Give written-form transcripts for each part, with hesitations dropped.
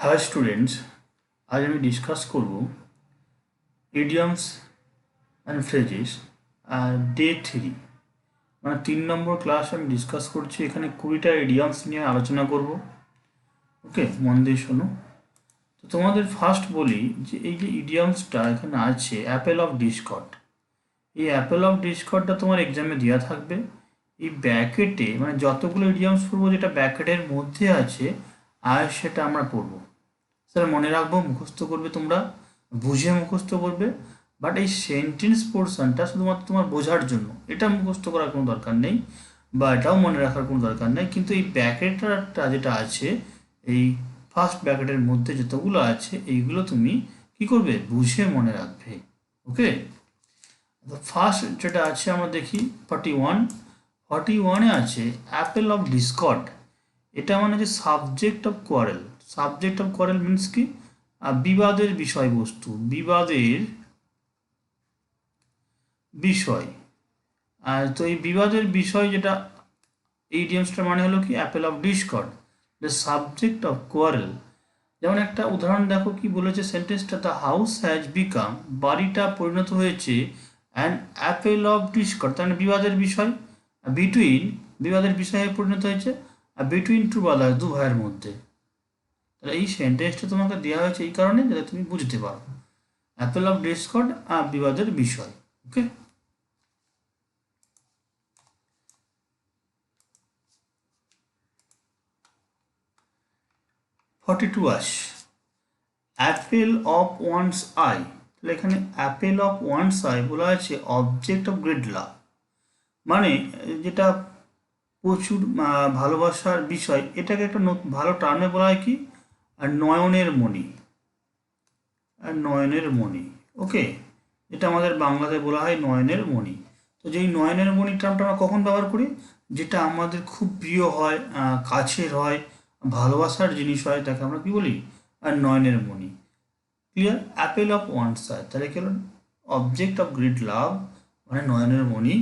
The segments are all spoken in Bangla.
হ্যালো স্টুডেন্টস, আজ আমি ডিসকাস করব ইডিয়মস অ্যান্ড ফ্রেজেস ডে 3 মানে 3 নম্বর ক্লাস আমি ডিসকাস করছি। এখানে 20টা ইডিয়মস নিয়ে আলোচনা করব। ওকে, মন দিয়ে শোনো। তো তোমাদের ফার্স্ট বলি যে এই যে ইডিয়মসটা এখানে আছে অ্যাপেল অফ ডিসকর্ড। এই অ্যাপেল অফ ডিসকর্ডটা তোমার এক্সামে দেওয়া থাকবে। এই ব্যাকেটে মানে যতগুলো ইডিয়মস পড়বো যেটা ব্যাকেটের মধ্যে আছে আর সেটা আমরা পড়বো। স্যার মনে রাখবো, মুখস্থ করবে, তোমরা বুঝে মুখস্থ করবে। বাট এই সেন্টেন্স পোর্শনটা শুধুমাত্র তোমার বোঝার জন্য, এটা মুখস্থ করার কোনো দরকার নেই বা এটাও মনে রাখার কোনো দরকার নেই। কিন্তু এই ব্যাকেটটা যেটা আছে, এই ফার্স্ট ব্যাকেটের মধ্যে যতগুলো আছে এইগুলো তুমি কি করবে, বুঝে মনে রাখবে। ওকে, তো ফার্স্ট যেটা আছে আমরা দেখি 41 আছে অ্যাপেল অফ ডিসকর্ড। এটা মানে যে subject of quarrel. Subject of quarrel means কি, বিবাদের বিষয়বস্তু, বিবাদের বিষয়। আর তো এই বিবাদের বিষয় যেটা, এই ইডিয়মসটার মানে হলো কি Apple of Discord, the subject of quarrel. যেমন একটা উদাহরণ দেখো কি বলেছে সেন্টেন্সটা, দ্য হাউস হ্যাজ বিকাম, বাড়িটা পরিণত হয়েছে, অ্যান্ড অ্যাপেল অফ ডিসকর্ড তার মানে বিবাদের বিষয়, বিটুইন, বিবাদের বিষয়ে পরিণত হয়েছে বিটুইন টু ব্রাদার্স, দু ভাইয়ের মধ্যে। তাহলে এই সেন্টেন্সটা তোমাকে দেওয়া হয়েছে এই কারণে যাতে তুমি বুঝতে পারো অ্যাপেল অফ ডিসকর্ড বিবাদের বিষয়। ওকে, 42 অ্যাপেল অফ ওয়ান্স আই। তাহলে এখানে অ্যাপেল অফ ওয়ান্স আই বলা আছে অবজেক্ট অফ গ্রেট লাভ, মানে যেটা প্রচুর ভালোবাসার বিষয়। এটাকে একটা ভালো টার্মে বলা হয় কি, আর নয়নের মণি, আর নয়নের মণি। ওকে, এটা আমাদের বাংলাতে বলা হয় নয়নের মণি। তো যেই নয়নের মণি টার্মটা আমরা কখন ব্যবহার করি, যেটা আমাদের খুব প্রিয় হয়, কাছের হয়, ভালোবাসার জিনিস হয়, তাকে আমরা কি বলি, আর নয়নের মণি। Clear? Apple of one's eye তাহলে কি হলো, অবজেক্ট অফ গ্রেট লাভ মানে নয়নের মণি।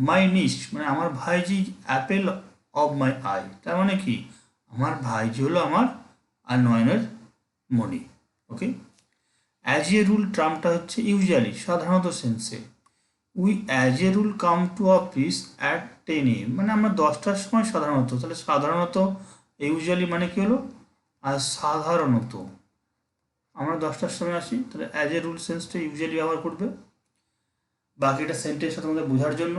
মাই নিস মানে আমার ভাইজি, অ্যাপেল অফ মাই আই তার মানে কি, আমার ভাইজি হলো আমার আর নয়নের মণি। ওকে, অ্যাজ এ রুল টার্মটা হচ্ছে ইউজুয়ালি, সাধারণত সেন্সে। We as a rule come to office at 10 AM মানে আমরা 10টার সময় সাধারণত। তাহলে সাধারণত, ইউজুয়ালি মানে কি হলো, আর সাধারণত আমরা 10টার সময় আসি। তাহলে অ্যাজ এ রুল সেন্সটা ইউজুয়ালি ব্যবহার করবে। বাকিটা সেন্টেন্সটা তোমাদের বোঝার জন্য।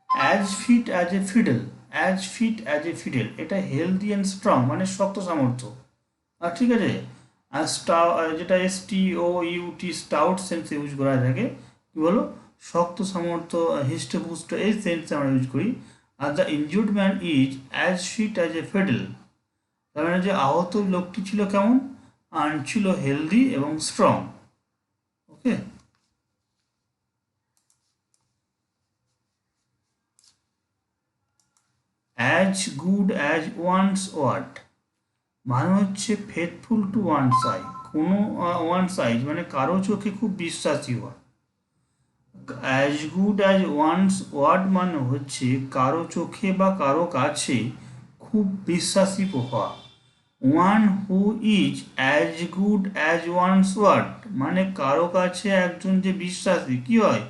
As fit as a fiddle, as fit as a fiddle এটা হেলদি অ্যান্ড স্ট্রং মানে শক্ত সামর্থ্য। আর ঠিক আছে, আর যেটা STOUT স্টাউট সেন্স ইউজ করা থাকে, কি বলো, শক্ত সামর্থ্য, হিষ্টপুষ্ট, এই সেন্সে আমরা ইউজ করি। আর the injured man is as fit as a fiddle, তার মানে যে আহত লোকটি ছিল কেমন, আর ছিল হেলদি এবং strong. Okay, as good as one's word মানে হচ্ছে ফেথফুল টু ওয়ান সাইড, কোনো ওয়ান সাইড মানে কারো চোখে খুব বিশ্বাসী হওয়া। As good as one's word মানে হচ্ছে কারো চোখে বা কারো কাছে খুব বিশ্বাসী হওয়া। One who is as good as one's word মানে কারো কাছে একজন যে বিশ্বাসী কি হয়,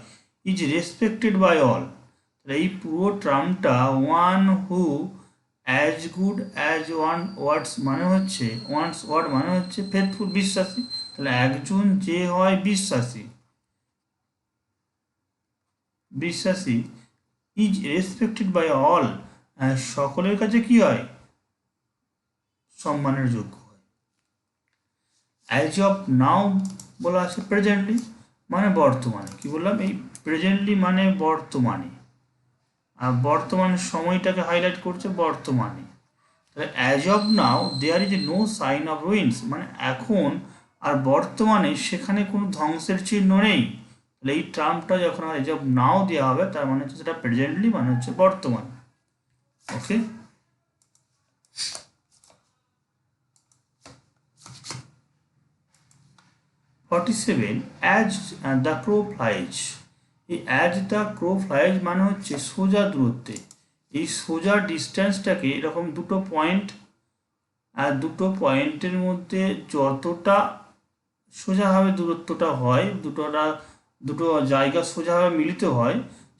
ইজ রেসপেক্টেড বাই অল। এই পুরো টার্মটা one who as good as one words মানে হচ্ছে, ওয়ান্স ওয়ার্ড মানে হচ্ছে ফেথফুল, বিশ্বাসী। তাহলে একজন যে হয় বিশ্বাসী, বিশ্বাসী, ইজ রেসপেক্টেড বাই অল সকলের কাছে কি হয়, সম্মানের যোগ্য হয়। অ্যাজ অফ নাও বলা আছে প্রেজেন্টলি মানে বর্তমানে। কি বললাম, এই প্রেজেন্টলি মানে বর্তমানে, আর বর্তমান সময়টাকে হাইলাইট করছে বর্তমানে। তাহলে as of now there is no sign of ruins মানে এখন আর বর্তমানে সেখানে কোনো ধ্বংসের চিহ্ন নেই। তাহলে এই টার্মটা যখন অ্যাজ অফ নাও দেওয়া হবে তার মানে হচ্ছে সেটা প্রেজেন্টলি মানে হচ্ছে বর্তমান। ওকে, 47 অ্যাজ দ্য ক্রো ফ্লাইজ। এই অ্যাজ দ্য ক্রো ফ্লাইজ মানে হচ্ছে সোজা দূরত্বে। এই সোজা ডিস্টেন্সটাকে এরকম দুটো পয়েন্ট আর দুটো পয়েন্টের মধ্যে যতটা সোজাভাবে দূরত্বটা হয়, দুটো জায়গা সোজাভাবে মিলিত হয়,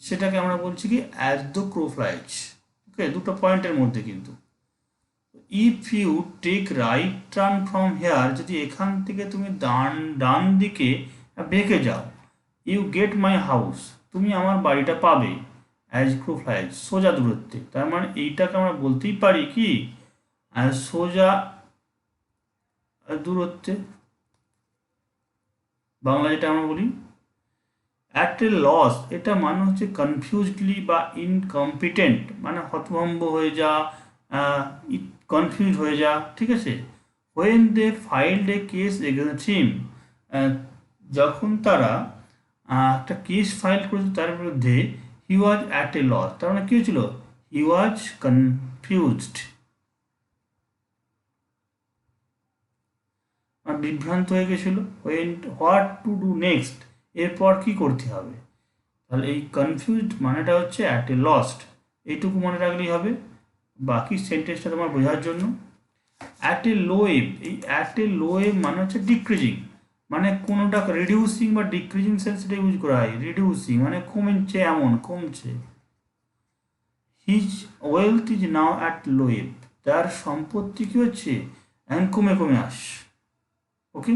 সেটাকে আমরা বলছি কি as the crow flies. Okay, দুটো পয়েন্টের মধ্যে কিন্তু if you take right turn from here, যদি এখান থেকে তুমি ডান দিকে বেঁকে যাও, ইউ গেট মাই হাউস, তুমি আমার বাড়িটা পাবে, অ্যাজ ক্রো ফ্লাইজ, সোজা দূরত্বে। তার মানে এইটাকে আমরা বলতেই পারি কি সোজা দূরত্বে, বাংলা যেটা আমরা বলি। অ্যাট এ লস, এটা মানে হচ্ছে কনফিউজডলি বা ইনকম্পিটেন্ট, মানে হতভম্ব হয়ে যা, কনফিউজ হয়ে যা, ঠিক আছে। When they filed a case against him, যখন তারা একটা কেস ফাইল করেছিল তার বিরুদ্ধে, হি ওয়াজ অ্যাট এ লস, তার মানে কী হয়েছিল, হি ওয়াজ কনফিউজড, বিভ্রান্ত হয়ে গেছিল। When what to do next, এরপর কি করতে হবে। তাহলে এই কনফিউজড মানেটা হচ্ছে অ্যাট এ লস্ট, এইটুকু মনে রাখলেই হবে। বাকি সেন্টেন্সটা তোমার বোঝার জন্য, অ্যাট এ লো এভ, এই অ্যাট এ লো এভ মানে হচ্ছে ডিক্রিজিং, মানে কোনোটা রিডিউসিং বা ডিক্রিজিং সেন্সটা ইউজ করা হয়। রিডিউসিং মানে কমছে, এমন কমছে। His wealth is now at low ebb, তার সম্পত্তি কী হচ্ছে, এখন কমে কমে আসছে। ওকে,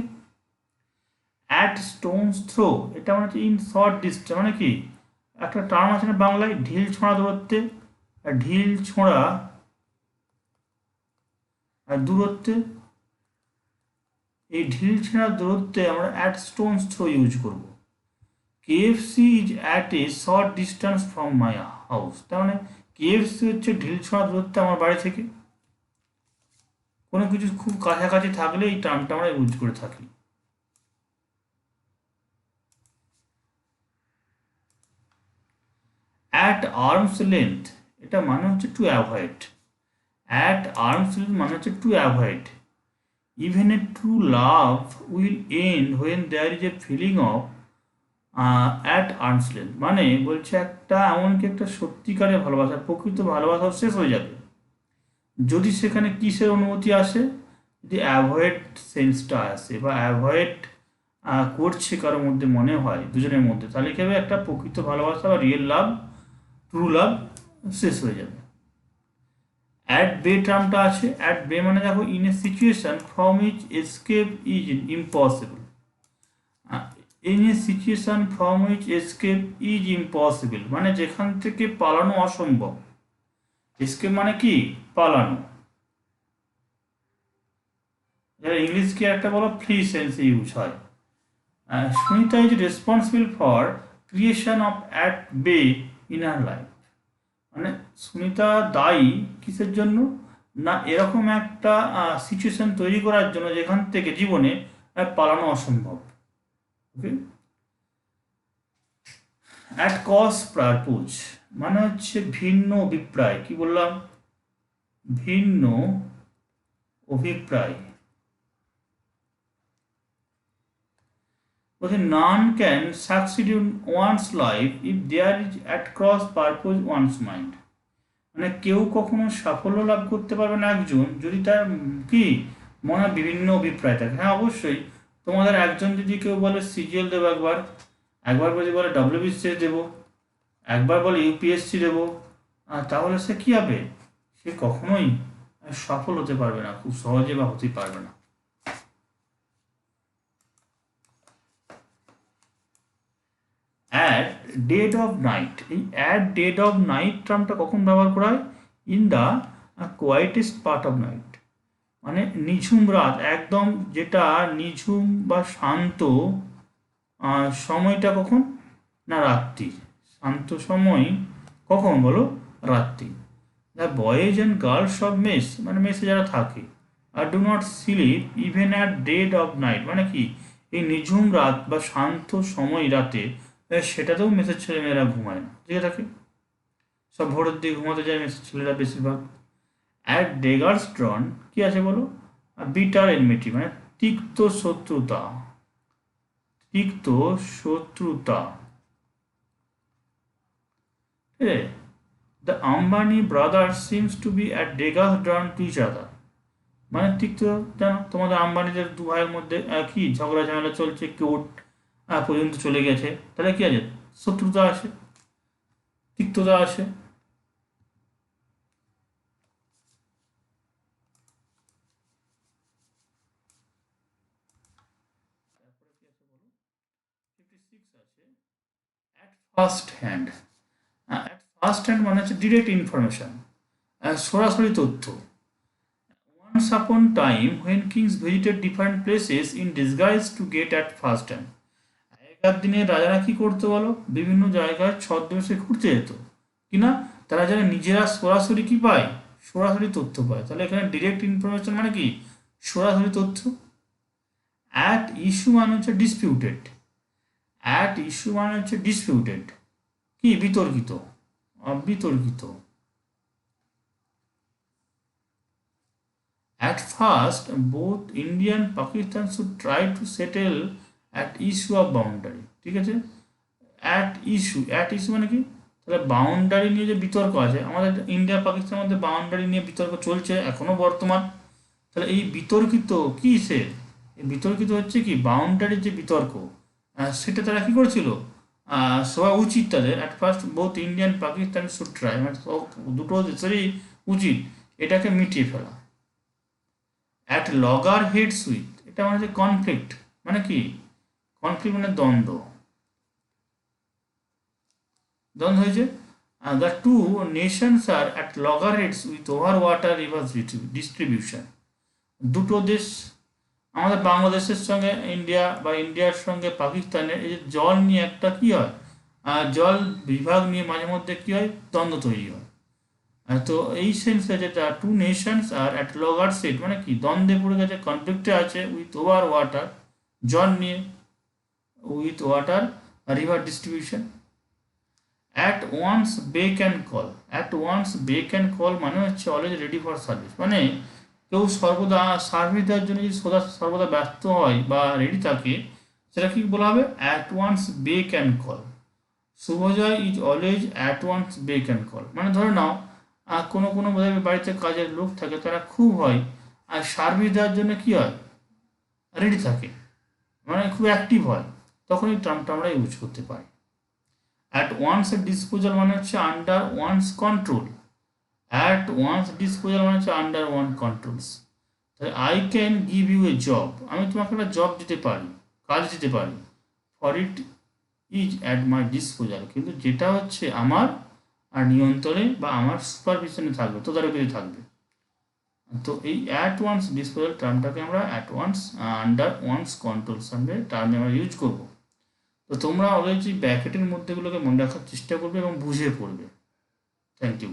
অ্যাট স্টোনস থ্রো, এটা মানে হচ্ছে ইন শর্ট ডিস্টেন্স, মানে কি একটা টার্ম আছে না বাংলায়, ঢিল ছোঁড়া দূরত্বে, ঢিল ছোঁড়া আর দূরত্বে, এই ঢিল ছোঁড়া দূরত্বে আমরা অ্যাট স্টোনস থ্রো ইউজ করব। KFC is at a short distance from my house, তার মানে কেএফসি হচ্ছে ঢিল ছোঁড়া দূরত্বে আমার বাড়ি থেকে। কোনো কিছু খুব কাছাকাছি থাকলে এই টার্মটা আমরা ইউজ করে থাকি। অ্যাট আর্মস লেন্থ, এটা মানে হচ্ছে to avoid. At arm's length মানে হচ্ছে to avoid. Even a true love will end when there is a feeling of at arm's length, মানে বলছে একটা এমনকি একটা সত্যিকারের ভালোবাসা, প্রকৃত ভালোবাসাও শেষ হয়ে যাবে যদি সেখানে কিসের অনুমতি আসে, যদি অ্যাভয়েড সেন্সটা আসে বা অ্যাভয়েড করছে কারোর মধ্যে মনে হয় দুজনের মধ্যে, তাহলে কী হবে, একটা প্রকৃত ভালোবাসা বা রিয়েল লাভ, ট্রু লাভ শেষ হয়ে যাবে। অ্যাট বে টার্মটা আছে, অ্যাট বে মানে দেখো in a situation from which escape is impossible, in a situation from which escape is impossible, মানে যেখান থেকে পালানো অসম্ভব। এসকেপ মানে কি, পালানো। যারা ইংলিশ কি একটা বলো ফ্রি সেন্সে ইউজ হয়। Sunita is responsible for creation of at বে ইন আর লাইফ, মানে সুনিতা দায়ী কিসের জন্য, না এরকম একটা সিচুয়েশন তৈরি করার জন্য যেখান থেকে জীবনে পালানো অসম্ভব। ওকে, অ্যাট কজ পারপোজ মানে হচ্ছে ভিন্ন অভিপ্রায়, কি বললাম, ভিন্ন অভিপ্রায়। বলছে none can succeed in one's life if there is at cross purpose one's mind, মানে কেউ কখনো সাফল্য লাভ করতে পারবে না একজন যদি তার কি মনে বিভিন্ন অভিপ্রায় থাকে। হ্যাঁ অবশ্যই, তোমাদের একজন যদি কেউ বলে সিজিএল দেবো, একবার একবার যদি বলে ডব্লিউবিসিএস দেবো, একবার বলে ইউপিএসসি দেবো, তাহলে সে কী হবে, সে কখনোই সফল হতে পারবে না, খুব সহজে বা হতেই পারবে না। অ্যাট ডেড অফ নাইট, এই অ্যাট ডেড অফ নাইট টার্মটা কখন ব্যবহার করা হয়, in the quietest part of night, মানে নিঝুম রাত, একদম যেটা নিঝুম বা শান্ত সময়টা কখন, না রাত্রি, শান্ত সময় কখন বলো, রাত্রি। The boys and girls of mess, মানে মেসে যারা থাকে, আর do not sleep even at dead of night, মানে কি এই নিঝুম রাত বা শান্ত সময় রাতে সেটাতেও মেসের ছেলেমেয়েরা ঘুমায় না, জেগে থাকে, সব ভোরের দিকে ঘুমাতে যায় মেসের ছেলেরা বেশিরভাগ। অ্যাট ডেগার্স ড্রন কি আছে বলো, বিটার এনমিটি মানে তিক্ত শত্রুতা, তিক্ত শত্রুতা। ঠিক আছে, the Ambani brothers seems to be at daggers drawn to each other, মানে তিক্ত, জানো তোমাদের আম্বানিদের দু ভাইয়ের মধ্যে কি ঝগড়া ঝামেলা চলছে, কোর্ট পর্যন্ত চলে গেছে, তাহলে কি আছে, শত্রুতা আছে, তিক্ততা আছে। ফার্স্ট হ্যান্ড, ফার্স্ট হ্যান্ড মানে হচ্ছে ডিরেক্ট ইনফরমেশন, সরাসরি তথ্য। Once upon time, when kings visited different places in disguise to get at first hand. আগেকার দিনে রাজারা কি করতো বলো, বিভিন্ন জায়গায় ছদ্মবেশে ঘুরতে যেত, কিনা তারা যেন নিজেরা সরাসরি কি পায়, সরাসরি তথ্য পায়। তাহলে এখানে ডিরেক্ট ইনফরমেশন মানে কি, সরাসরি তথ্য। অ্যাট ইস্যু মানে হচ্ছে ডিসপিউটেড, অ্যাট ইস্যু মানে হচ্ছে ডিসপিউটেড, কি বিতর্কিত, বিতর্কিত। At first, both India and Pakistan should try to settle at issue of boundary, ঠিক আছে। অ্যাট ইস্যু মানে কি, তাহলে বাউন্ডারি নিয়ে যে বিতর্ক আছে আমাদের ইন্ডিয়া পাকিস্তানের মধ্যে, বাউন্ডারি নিয়ে বিতর্ক চলছে এখনো বর্তমান। তাহলে এই বিতর্কিত কি সে, এই বিতর্কিত হচ্ছে কি বাউন্ডারির যে বিতর্ক, সেটা তারা কি করেছিল, সবা উচিত তাদের। At first both Indian Pakistan should try, মানে দুটো দেশেরই উচিত এটাকে মিটিয়ে ফেলা। অ্যাট লগার হেডস উইথ, এটা মানে হচ্ছে কনফ্লিক্ট, মানে কি কনফ্লিক্ট মানে দ্বন্দ্ব, দ্বন্দ্ব হয়েছে। The two nations are at loggerheads with over water rivers distribution. দুটো দেশ, আমাদের বাংলাদেশের সঙ্গে ইন্ডিয়া বা ইন্ডিয়ার সঙ্গে পাকিস্তানের এই যে জল নিয়ে একটা কি হয়, জল বিভাগ নিয়ে মাঝে মধ্যে কি হয়, দ্বন্দ্ব তৈরি হয়। তো এই সেন্সে যেটা two nations are at loggerheads মানে কি দ্বন্দ্বে পড়ে গেছে, কনফ্লিক্টে আছে উইথ ওভার ওয়াটার, জল নিয়ে, with water river distribution. At one's beck and call, at one's beck and call মানে হচ্ছে অলওয়েজ রেডি ফর সার্ভিস, মানে কেউ সর্বদা সার্ভিস দেওয়ার জন্য যদি সর্বদা ব্যস্ত হয় বা রেডি থাকে, সেটা কি বলা হবে, at one's beck and call. Subhajoy is always at one's beck and call, মানে ধরে নাও কোনো কোনো বোধহয় বাড়িতে কাজের লোক থাকে, তারা খুব হয় আর সার্ভিস দেওয়ার জন্য কি হয়, রেডি থাকে, মানে খুব অ্যাক্টিভ হয়, তখন এই টার্মটা আমরা ইউজ করতে পারি। অ্যাট ওয়ান্স ডিসপোজাল মানে হচ্ছে under one's control, at one's disposal মানে হচ্ছে আন্ডার ওয়ান কন্ট্রোলস। তাহলে I can give you a job, আমি তোমাকে একটা জব দিতে পারি, কাজ দিতে পারি, for it is at my disposal, কিন্তু যেটা হচ্ছে আমার আর নিয়ন্ত্রণে বা আমার সুপারভিশনে থাকবে, তদারকিতে থাকবে। তো এই অ্যাট ওয়ান্স ডিসপোজাল টার্মটাকে আমরা at one's under one's control সামনে টার্মে আমরা ইউজ করবো। তো তোমরা অলরেডি ব্র্যাকেটের মধ্যেগুলোকে মনে রাখার চেষ্টা করবে এবং বুঝে পড়বে। Thank you.